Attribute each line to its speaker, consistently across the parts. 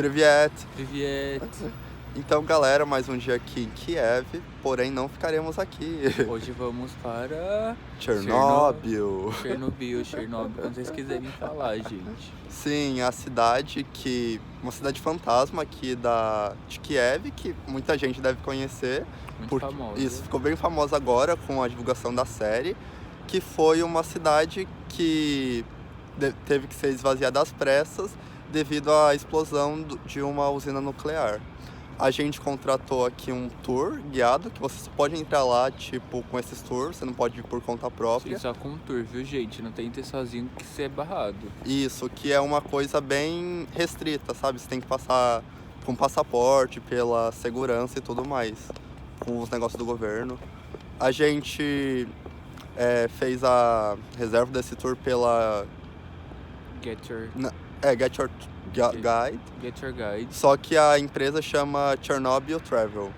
Speaker 1: Privyet!
Speaker 2: Privyet!
Speaker 1: Então, galera, mais um dia aqui em Kiev, porém não ficaremos aqui.
Speaker 2: Hoje vamos para...
Speaker 1: Chernobyl.
Speaker 2: Chernobyl, quando vocês quiserem falar, gente.
Speaker 1: Sim, a cidade uma cidade fantasma aqui de Kiev, que muita gente deve conhecer.
Speaker 2: Muito famosa.
Speaker 1: Isso, ficou bem famosa agora com a divulgação da série, que foi uma cidade que teve que ser esvaziada às pressas devido à explosão de uma usina nuclear. A gente contratou aqui um tour guiado, que você só pode entrar lá, tipo, com esses tours, você não pode ir por conta própria.
Speaker 2: Sim, só com tour, viu, gente? Não tenta ir sozinho que você é barrado.
Speaker 1: Isso, que é uma coisa bem restrita, sabe? Você tem que passar com passaporte, pela segurança e tudo mais, com os negócios do governo. A gente fez a reserva desse tour pela... Get Your Guide. Só que a empresa chama Chernobyl Travel.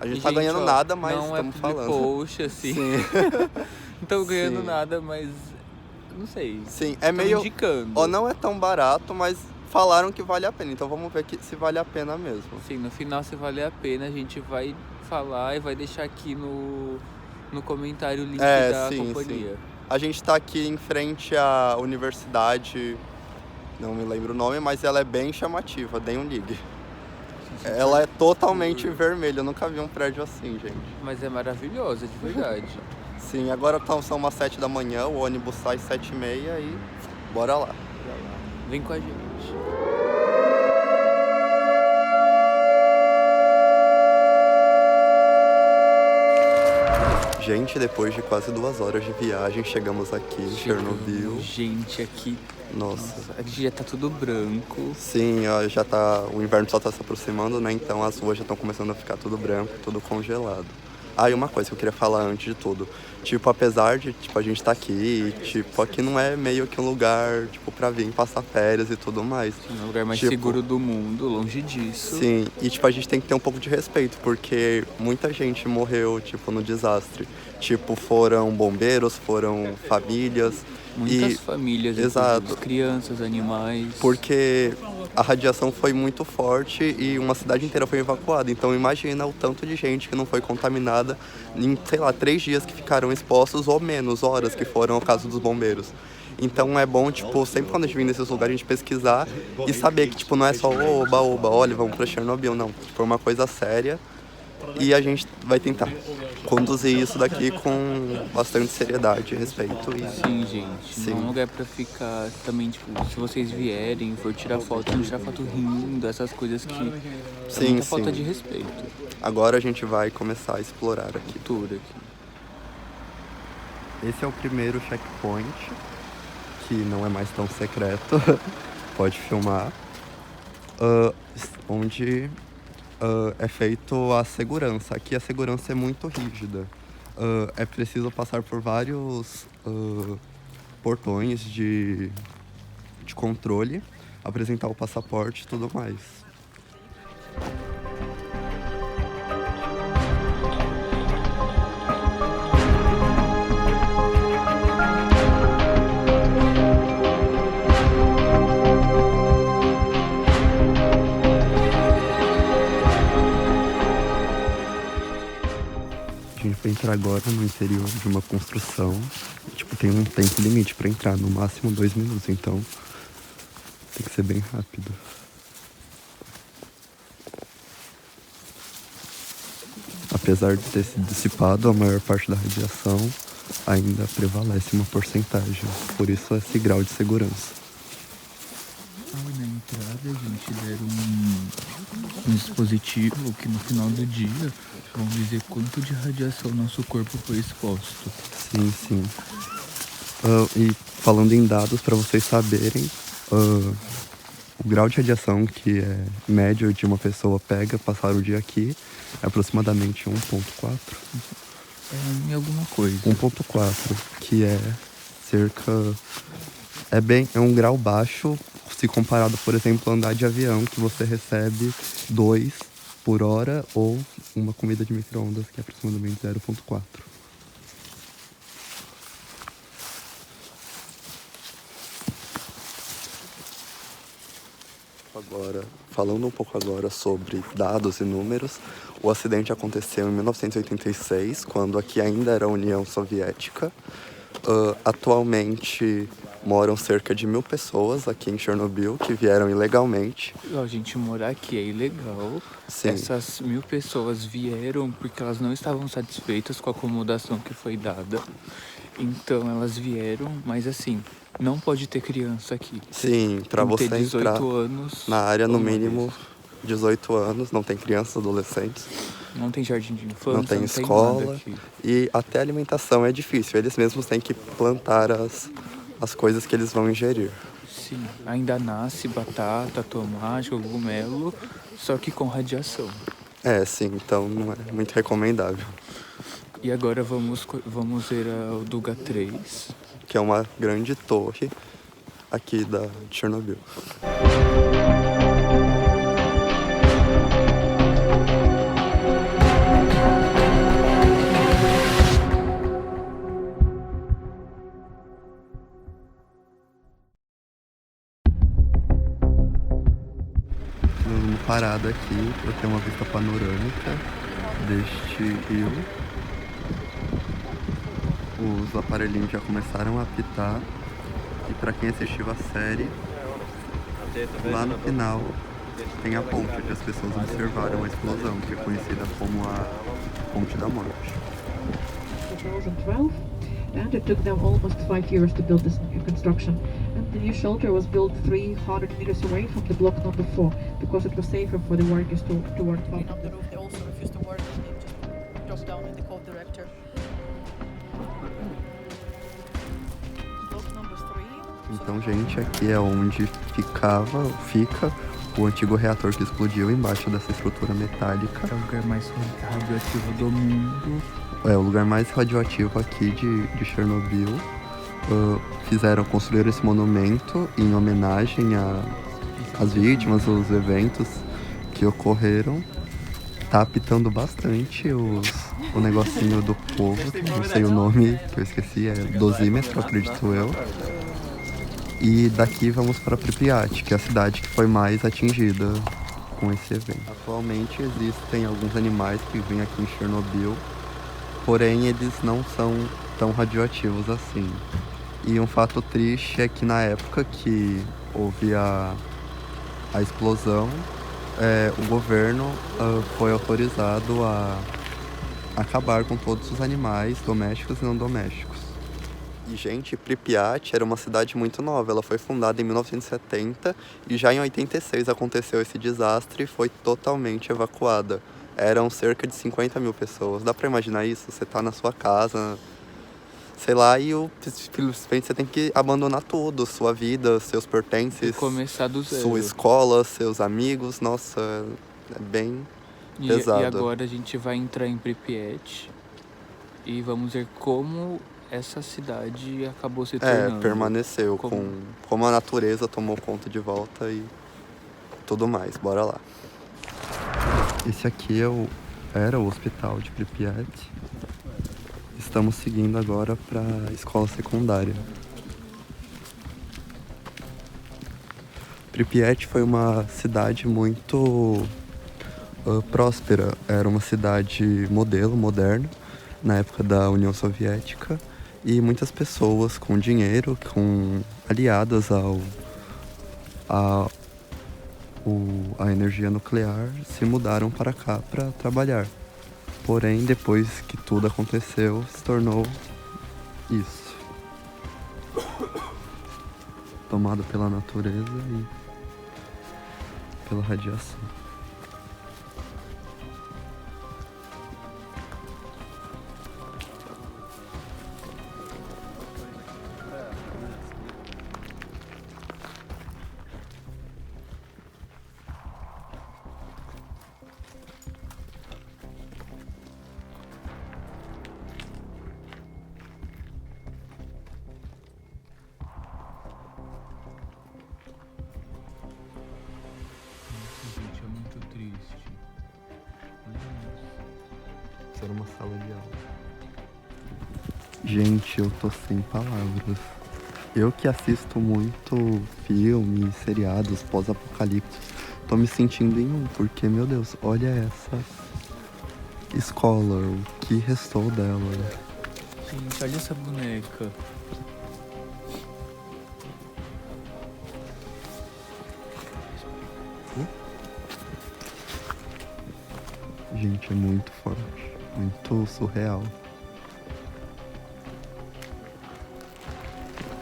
Speaker 1: A gente tá ganhando nada, mas estamos falando.
Speaker 2: Poxa, assim.
Speaker 1: Sim.
Speaker 2: Não estamos ganhando nada, mas não sei.
Speaker 1: Sim, é meio...
Speaker 2: indicando.
Speaker 1: Ou não é tão barato, mas falaram que vale a pena. Então vamos ver se vale a pena mesmo.
Speaker 2: Sim, no final, se vale a pena, a gente vai falar e vai deixar aqui no comentário o link da companhia.
Speaker 1: Sim. A gente tá aqui em frente à universidade... Não me lembro o nome, mas ela é bem chamativa, deem um ligue. Ela é totalmente vermelha, eu nunca vi um prédio assim, gente.
Speaker 2: Mas é maravilhosa, de verdade.
Speaker 1: Sim, agora são umas 7 da manhã, o ônibus sai 7h30 e bora lá.
Speaker 2: Vem com a gente.
Speaker 1: Gente, depois de quase 2 horas de viagem, chegamos aqui em Chernobyl.
Speaker 2: Gente, aqui...
Speaker 1: Nossa,
Speaker 2: aqui já tá tudo branco.
Speaker 1: Sim, o inverno só tá se aproximando, né? Então as ruas já estão começando a ficar tudo branco, tudo congelado. E uma coisa que eu queria falar antes de tudo. Tipo, apesar de, a gente tá aqui, aqui não é meio que um lugar, pra vir passar férias e tudo mais.
Speaker 2: É o lugar mais seguro do mundo, longe disso.
Speaker 1: Sim, e, a gente tem que ter um pouco de respeito, porque muita gente morreu, no desastre. Foram bombeiros, foram famílias.
Speaker 2: Muitas famílias,
Speaker 1: exato,
Speaker 2: crianças, animais.
Speaker 1: Porque a radiação foi muito forte e uma cidade inteira foi evacuada. Então imagina o tanto de gente que não foi contaminada em, 3 dias que ficaram expostos ou menos horas que foram ao caso dos bombeiros. Então é bom, sempre quando a gente vem nesses lugares, a gente pesquisar e saber que, não é só oba, olha, vamos pra Chernobyl, não. É uma coisa séria e a gente vai tentar conduzir isso daqui com bastante seriedade e respeito.
Speaker 2: Sim, gente. Sim. Não é um lugar pra ficar também, se vocês vierem, for tirar foto, não tirar foto rindo, essas coisas que é muita falta de respeito.
Speaker 1: Agora a gente vai começar a explorar aqui.
Speaker 2: Tudo aqui.
Speaker 1: Esse é o primeiro checkpoint, que não é mais tão secreto, pode filmar, onde é feito a segurança. Aqui a segurança é muito rígida. É preciso passar por vários portões de controle, apresentar o passaporte e tudo mais. A gente vai entrar agora no interior de uma construção. Tem um tempo limite para entrar, no máximo 2 minutos, então tem que ser bem rápido. Apesar de ter se dissipado a maior parte da radiação, ainda prevalece uma porcentagem, por isso esse grau de segurança.
Speaker 2: Na entrada, a gente deram um dispositivo que no final do dia vão dizer quanto de radiação nosso corpo foi exposto.
Speaker 1: Sim. E falando em dados, para vocês saberem, o grau de radiação que é médio de uma pessoa passar o dia aqui é aproximadamente 1,4.
Speaker 2: Em alguma coisa.
Speaker 1: 1,4, que é cerca... É um grau baixo, se comparado, por exemplo, a andar de avião, que você recebe 2 por hora, ou uma comida de micro-ondas, que é aproximadamente 0,4. Agora, falando um pouco agora sobre dados e números, o acidente aconteceu em 1986, quando aqui ainda era a União Soviética. Atualmente moram cerca de 1.000 pessoas aqui em Chernobyl, que vieram ilegalmente.
Speaker 2: A gente morar aqui é ilegal.
Speaker 1: Sim.
Speaker 2: Essas 1.000 pessoas vieram porque elas não estavam satisfeitas com a acomodação que foi dada. Então elas vieram, mas assim, não pode ter criança aqui.
Speaker 1: Sim, para
Speaker 2: Tem que
Speaker 1: você
Speaker 2: ter 18
Speaker 1: entrar
Speaker 2: anos
Speaker 1: na área, no
Speaker 2: ou
Speaker 1: mínimo
Speaker 2: mais.
Speaker 1: 18 anos, não tem crianças, adolescentes,
Speaker 2: Não tem jardim de infância,
Speaker 1: não tem
Speaker 2: nada
Speaker 1: escola.
Speaker 2: aqui.
Speaker 1: E até a alimentação é difícil, eles mesmos têm que plantar as coisas que eles vão ingerir.
Speaker 2: Sim, ainda nasce batata, tomate, cogumelo, só que com radiação.
Speaker 1: Sim, então não é muito recomendável.
Speaker 2: E agora vamos ver o Duga 3.
Speaker 1: Que é uma grande torre aqui de Chernobyl. Vamos parada aqui para ter uma vista panorâmica deste rio. Os aparelhinhos já começaram a apitar. E para quem assistiu a série, lá no final tem a ponte onde as pessoas observaram a explosão, que é conhecida como a Ponte da Morte.
Speaker 3: 2012, and it took them almost 5 years to build this new construction. And the new shelter was built 300 meters away from the block number 4 because it was safer for the workers to work from.
Speaker 4: On the roof, they also refused to work. They just dropped down in the code director. Block number 3.
Speaker 1: Então, gente, aqui é onde fica o antigo reator que explodiu embaixo dessa estrutura metálica.
Speaker 2: É o lugar mais radioativo do mundo.
Speaker 1: É o lugar mais radioativo aqui de Chernobyl. Construíram esse monumento em homenagem às vítimas, aos eventos que ocorreram. Tá apitando bastante o negocinho do povo, que não sei o nome, que eu esqueci, é dosímetro, acredito eu. E daqui vamos para Pripyat, que é a cidade que foi mais atingida com esse evento. Atualmente existem alguns animais que vivem aqui em Chernobyl, porém eles não são tão radioativos assim. E um fato triste é que na época que houve a explosão, o governo foi autorizado a acabar com todos os animais domésticos e não domésticos. E, gente, Pripyat era uma cidade muito nova. Ela foi fundada em 1970 e já em 86 aconteceu esse desastre e foi totalmente evacuada. Eram cerca de 50 mil pessoas. Dá pra imaginar isso? Você tá na sua casa, sei lá, e simplesmente você tem que abandonar tudo. Sua vida, seus pertences.
Speaker 2: E começar do zero.
Speaker 1: Sua escola, seus amigos. Nossa, é bem pesado.
Speaker 2: E agora a gente vai entrar em Pripyat e vamos ver como essa cidade acabou se tornando.
Speaker 1: Permaneceu como a natureza tomou conta de volta e tudo mais. Bora lá. Esse aqui era o hospital de Pripyat. Estamos seguindo agora para a escola secundária. Pripyat foi uma cidade muito próspera. Era uma cidade modelo, moderna, na época da União Soviética. E muitas pessoas com dinheiro, aliadas à energia nuclear, se mudaram para cá para trabalhar. Porém, depois que tudo aconteceu, se tornou isso. Tomado pela natureza e pela radiação.
Speaker 2: Gente, é muito triste.
Speaker 1: Isso era uma sala de aula. Gente, eu tô sem palavras. Eu que assisto muito filme, seriados pós-apocalípticos, tô me sentindo em um, porque, meu Deus, olha essa escola, o que restou dela.
Speaker 2: Gente, olha essa boneca.
Speaker 1: Gente, é muito forte, muito surreal.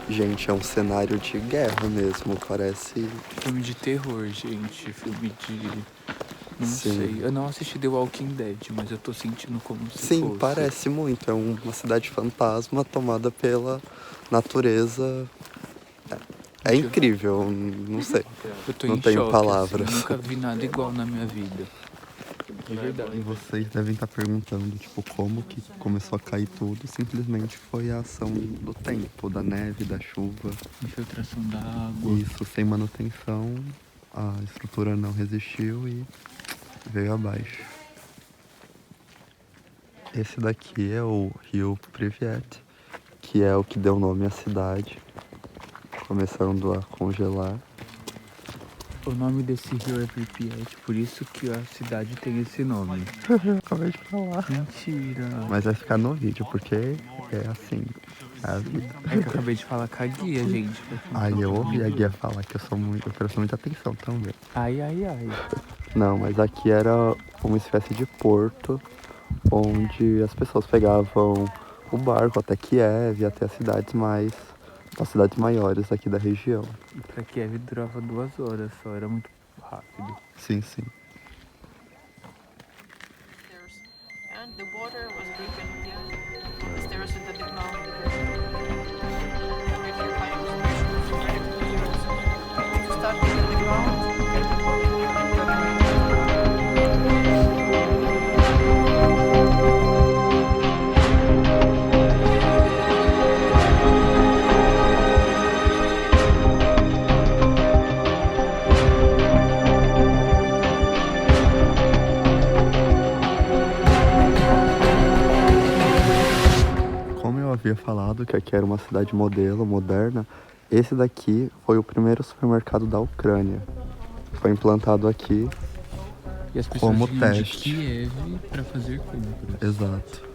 Speaker 1: Gente, é um cenário de guerra mesmo, parece.
Speaker 2: Filme de terror, gente. Filme de... Não
Speaker 1: Sim.
Speaker 2: sei. Eu não assisti The Walking Dead, mas eu tô sentindo como se
Speaker 1: Sim,
Speaker 2: fosse.
Speaker 1: parece muito. É uma cidade fantasma tomada pela natureza. É incrível, não sei.
Speaker 2: Eu tô
Speaker 1: Não
Speaker 2: em
Speaker 1: tenho
Speaker 2: choque,
Speaker 1: palavras.
Speaker 2: assim. Nunca vi nada igual na minha vida. É verdade.
Speaker 1: E vocês devem estar perguntando, tipo, como que começou a cair tudo. Simplesmente foi a ação do tempo, da neve, da chuva.
Speaker 2: Infiltração da água.
Speaker 1: Isso, sem manutenção, a estrutura não resistiu e veio abaixo. Esse daqui é o rio Pripyat, que é o que deu nome à cidade, começando a congelar.
Speaker 2: O nome desse rio é Pripyat, por isso que a cidade tem esse nome.
Speaker 1: Acabei de falar.
Speaker 2: Mentira.
Speaker 1: Mas vai ficar no vídeo, porque é assim, é a vida.
Speaker 2: É que eu acabei de falar com a guia, gente.
Speaker 1: Aí eu ouvi a guia falar que eu presto muita atenção também.
Speaker 2: Ai, ai, ai.
Speaker 1: Não, mas aqui era uma espécie de porto, onde as pessoas pegavam o barco até Kiev, até as cidades maiores aqui da região.
Speaker 2: E pra Kiev durava 2 horas só, era muito rápido.
Speaker 1: Sim, sim.
Speaker 4: Stairs. And the water was dripping down the stairs into the ground because if you're finding solutions, very dangerous. If you start in the ground, you can continue that way.
Speaker 1: Como eu havia falado que aqui era uma cidade modelo, moderna, esse daqui foi o primeiro supermercado da Ucrânia. Foi implantado aqui.
Speaker 2: E as pessoas
Speaker 1: Como
Speaker 2: vinham de
Speaker 1: teste.
Speaker 2: Kiev pra fazer compras.
Speaker 1: Exato.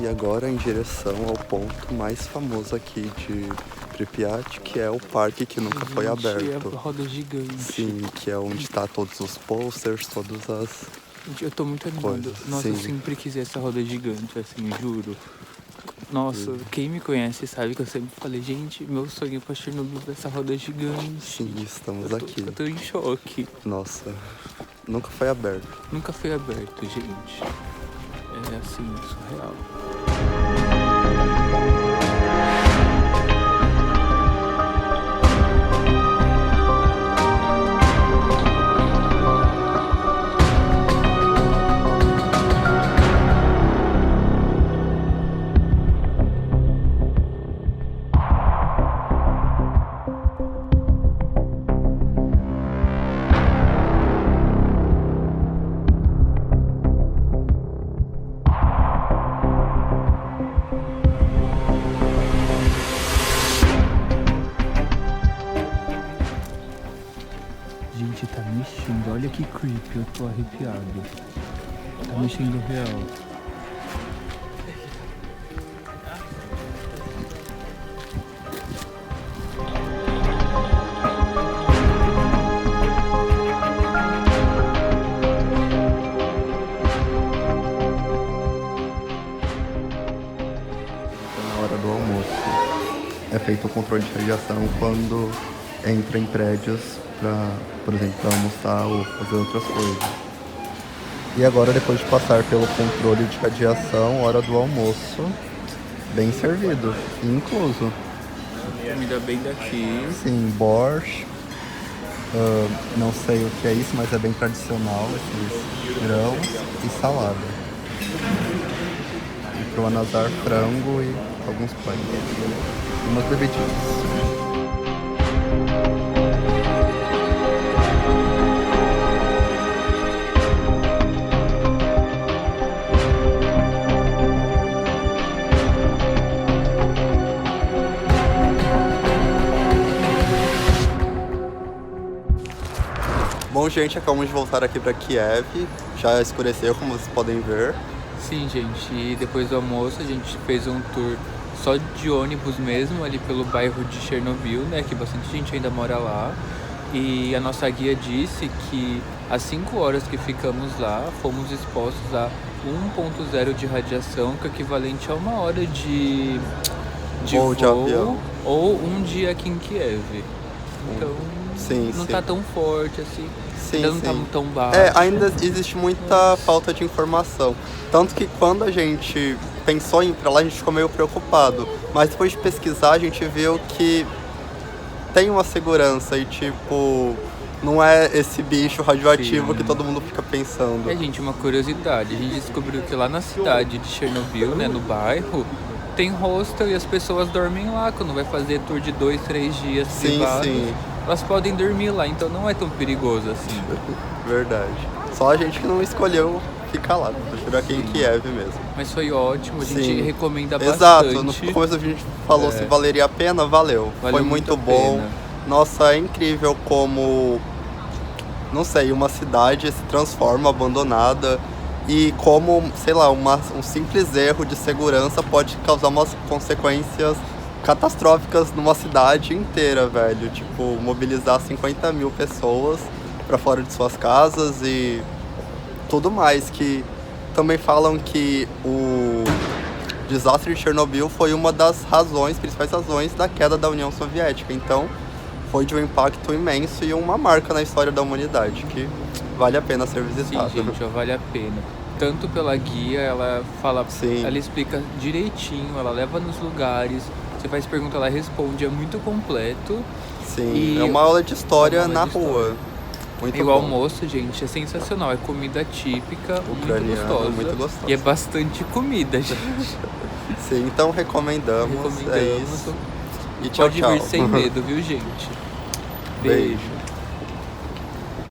Speaker 1: E agora em direção ao ponto mais famoso aqui de Pripyat, que é o parque que nunca foi
Speaker 2: Gente,
Speaker 1: aberto.
Speaker 2: É a roda gigante.
Speaker 1: Sim, que é onde tá todos os posters, todas as...
Speaker 2: Gente, eu tô muito animado.
Speaker 1: Coisas,
Speaker 2: Nossa, eu
Speaker 1: sim.
Speaker 2: sempre quis essa roda gigante, assim, juro. Nossa, quem me conhece sabe que eu sempre falei, gente, meu sonho pra Chernobyl é essa roda gigante.
Speaker 1: Sim, estamos
Speaker 2: Eu tô-
Speaker 1: aqui.
Speaker 2: Eu tô em choque.
Speaker 1: Nossa, nunca foi aberto.
Speaker 2: Nunca foi aberto, gente. É assim, surreal. Gente, tá mexendo. Olha que creepy, eu tô arrepiado. Tá mexendo real.
Speaker 1: Na hora do almoço. É feito o controle de radiação quando entra em prédios para, por exemplo, pra almoçar ou fazer outras coisas. E agora, depois de passar pelo controle de radiação, hora do almoço, bem servido, incluso.
Speaker 2: Comida bem daqui.
Speaker 1: Sim, borscht, não sei o que é isso, mas é bem tradicional, esses grãos e salada. Joanazar, frango e alguns pães. Umas bebidinhas. Bom, gente, acabamos de voltar aqui para Kiev. Já escureceu, como vocês podem ver.
Speaker 2: Sim, gente, e depois do almoço a gente fez um tour só de ônibus mesmo, ali pelo bairro de Chernobyl, né, que bastante gente ainda mora lá. E a nossa guia disse que às 5 horas que ficamos lá, fomos expostos a 1.0 de radiação, que é equivalente a 1 hora de
Speaker 1: Voo de avião.
Speaker 2: ou um dia aqui em Kiev. Então,
Speaker 1: Sim,
Speaker 2: não
Speaker 1: sim.
Speaker 2: tá tão forte assim,
Speaker 1: Sim,
Speaker 2: ainda não tá
Speaker 1: sim.
Speaker 2: tão baixo.
Speaker 1: Ainda existe muita falta de informação. Tanto que quando a gente pensou em ir pra lá, a gente ficou meio preocupado. Mas depois de pesquisar, a gente viu que tem uma segurança e, tipo, não é esse bicho radioativo
Speaker 2: Sim.
Speaker 1: que todo mundo fica pensando.
Speaker 2: Gente, uma curiosidade, a gente descobriu que lá na cidade de Chernobyl, né, no bairro, tem hostel e as pessoas dormem lá quando vai fazer tour de 2, 3 dias
Speaker 1: Sim,
Speaker 2: privados.
Speaker 1: sim.
Speaker 2: Elas podem dormir lá, então não é tão perigoso assim.
Speaker 1: Verdade. Só a gente que não escolheu ficar lá. Prefiro aqui em Kiev mesmo.
Speaker 2: Mas foi ótimo, a gente
Speaker 1: Sim.
Speaker 2: recomenda
Speaker 1: Exato,
Speaker 2: bastante.
Speaker 1: no começo a gente falou se valeria a pena, valeu.
Speaker 2: Valeu
Speaker 1: Foi
Speaker 2: muito
Speaker 1: muito
Speaker 2: a
Speaker 1: bom.
Speaker 2: pena.
Speaker 1: Nossa, é incrível como, não sei, uma cidade se transforma abandonada e como, sei lá, um simples erro de segurança pode causar umas consequências catastróficas numa cidade inteira, velho. Tipo, mobilizar 50 mil pessoas pra fora de suas casas e tudo mais. Que também falam que o desastre de Chernobyl foi uma das principais razões da queda da União Soviética. Então, foi de um impacto imenso e uma marca na história da humanidade, que vale a pena ser
Speaker 2: Sim,
Speaker 1: visitada.
Speaker 2: gente, ó, vale a pena. Tanto pela guia, ela fala,
Speaker 1: Sim.
Speaker 2: ela explica direitinho, ela leva nos lugares, você faz pergunta, ela responde, é muito completo.
Speaker 1: Sim,
Speaker 2: E
Speaker 1: é uma aula de história
Speaker 2: uma aula
Speaker 1: na
Speaker 2: de
Speaker 1: rua.
Speaker 2: história.
Speaker 1: Muito
Speaker 2: E o
Speaker 1: bom.
Speaker 2: almoço, gente, é sensacional. É comida típica,
Speaker 1: Ucraniana, muito gostosa.
Speaker 2: E é bastante comida, gente.
Speaker 1: Sim, então recomendamos. É isso. E tchau,
Speaker 2: Pode
Speaker 1: tchau.
Speaker 2: vir sem medo, viu, gente?
Speaker 1: Beijo.